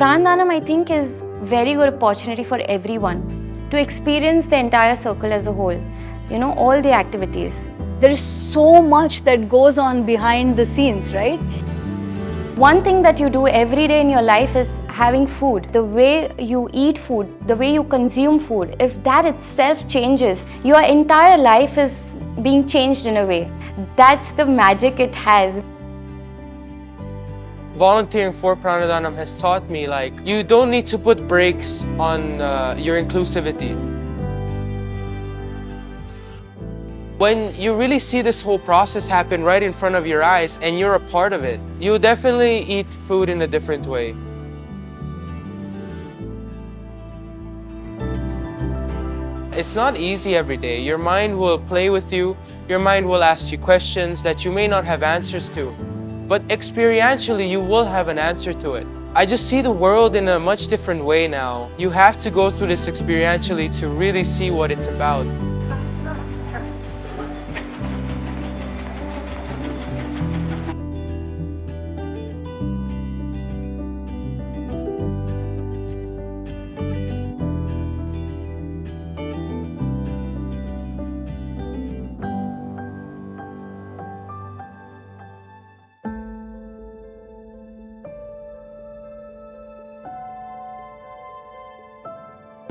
Danam, I think, is very good opportunity for everyone to experience the entire circle as a whole, all the activities. There is so much that goes on behind the scenes, right? One thing that you do every day in your life is having food. The way you eat food, the way you consume food, if that itself changes, your entire life is being changed in a way. That's the magic it has. Volunteering for Prana Danam has taught me, you don't need to put brakes on your inclusivity. When you really see this whole process happen right in front of your eyes and you're a part of it, you definitely eat food in a different way. It's not easy every day. Your mind will play with you. Your mind will ask you questions that you may not have answers to. But experientially, you will have an answer to it. I just see the world in a much different way now. You have to go through this experientially to really see what it's about.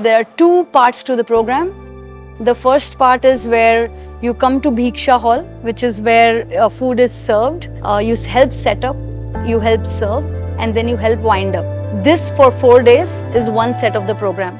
There are two parts to the program. The first part is where you come to Bhiksha Hall, which is where food is served. You help set up, you help serve, and then you help wind up. This for 4 days is one set of the program.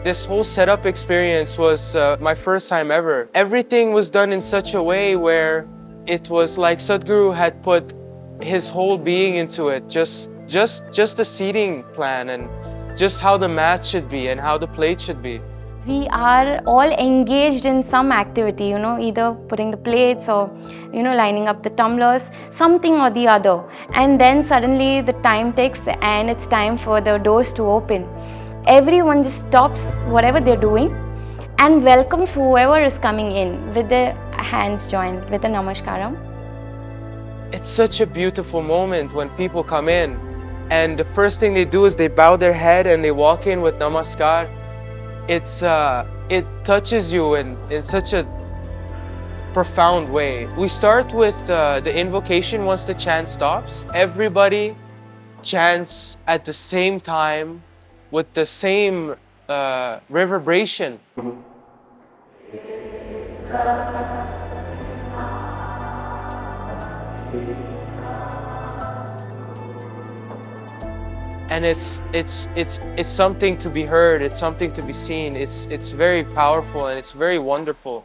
This whole setup experience was my first time ever. Everything was done in such a way where it was like Sadhguru had put his whole being into it, just the seating plan and just how the mat should be and how the plate should be. We are all engaged in some activity, either putting the plates or, lining up the tumblers, something or the other. And then suddenly the time ticks and it's time for the doors to open. Everyone just stops whatever they're doing and welcomes whoever is coming in with their hands joined with a namaskaram. It's such a beautiful moment when people come in and the first thing they do is they bow their head and they walk in with namaskar. It touches you in such a profound way. We start with the invocation once the chant stops. Everybody chants at the same time with the same reverberation. And it's something to be heard, it's something to be seen, it's very powerful and it's very wonderful.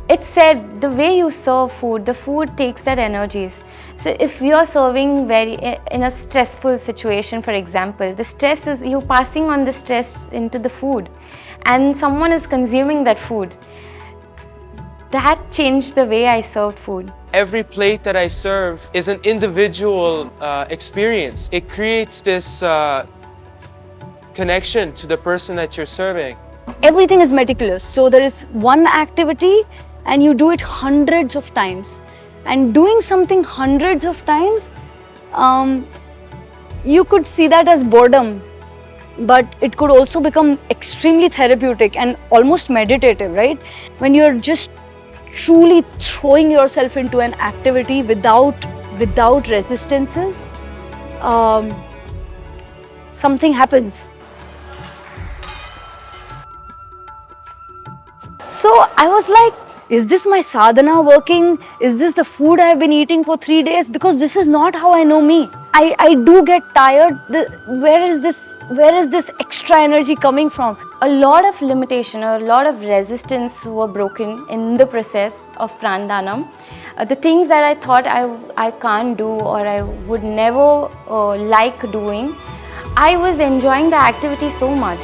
It's said the way you serve food, the food takes that energies. So if you're serving in a stressful situation, for example, the stress is you passing on the stress into the food and someone is consuming that food. That changed the way I served food. Every plate that I serve is an individual experience. It creates this connection to the person that you're serving. Everything is meticulous. So there is one activity and you do it hundreds of times. And doing something hundreds of times, you could see that as boredom, but it could also become extremely therapeutic and almost meditative, right? When you're just truly throwing yourself into an activity without resistances, something happens. So I was like, is this my sadhana working? Is this the food I've been eating for 3 days? Because this is not how I know me. I do get tired. Where is this extra energy coming from? A lot of limitation, a lot of resistance were broken in the process of Prana Danam. The things that I thought I can't do or I would never like doing, I was enjoying the activity so much.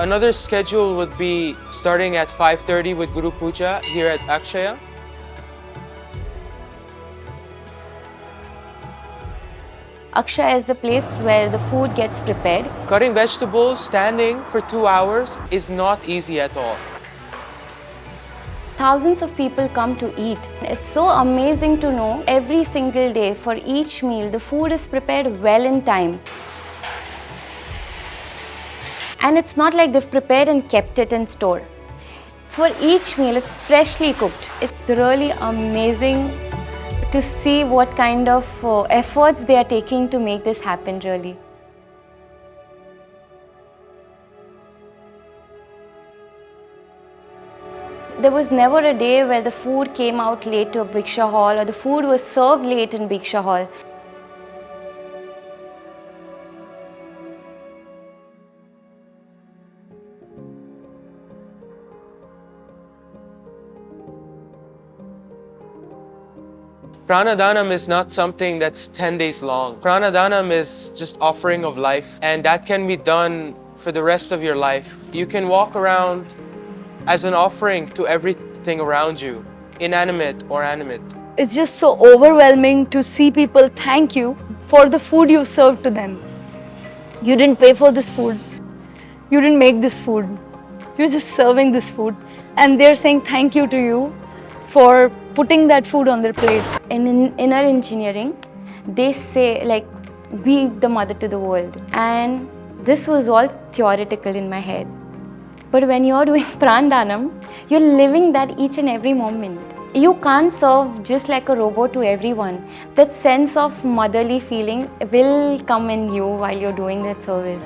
Another schedule would be starting at 5:30 with Guru Puja here at Akshaya. Akshaya is the place where the food gets prepared. Cutting vegetables, standing for 2 hours is not easy at all. Thousands of people come to eat. It's so amazing to know every single day for each meal the food is prepared well in time. And it's not like they've prepared and kept it in store. For each meal it's freshly cooked. It's really amazing to see what kind of efforts they are taking to make this happen really. There was never a day where the food came out late to a Bhiksha hall or the food was served late in Bhiksha hall. Prana Danam is not something that's 10 days long. Prana Danam is just offering of life, and that can be done for the rest of your life. You can walk around as an offering to everything around you, inanimate or animate. It's just so overwhelming to see people thank you for the food you served to them. You didn't pay for this food. You didn't make this food. You're just serving this food. And they're saying thank you to you for putting that food on their plate. In inner engineering, they say like, be the mother to the world. And this was all theoretical in my head. But when you're doing Prana Danam, you're living that each and every moment. You can't serve just like a robot to everyone. That sense of motherly feeling will come in you while you're doing that service.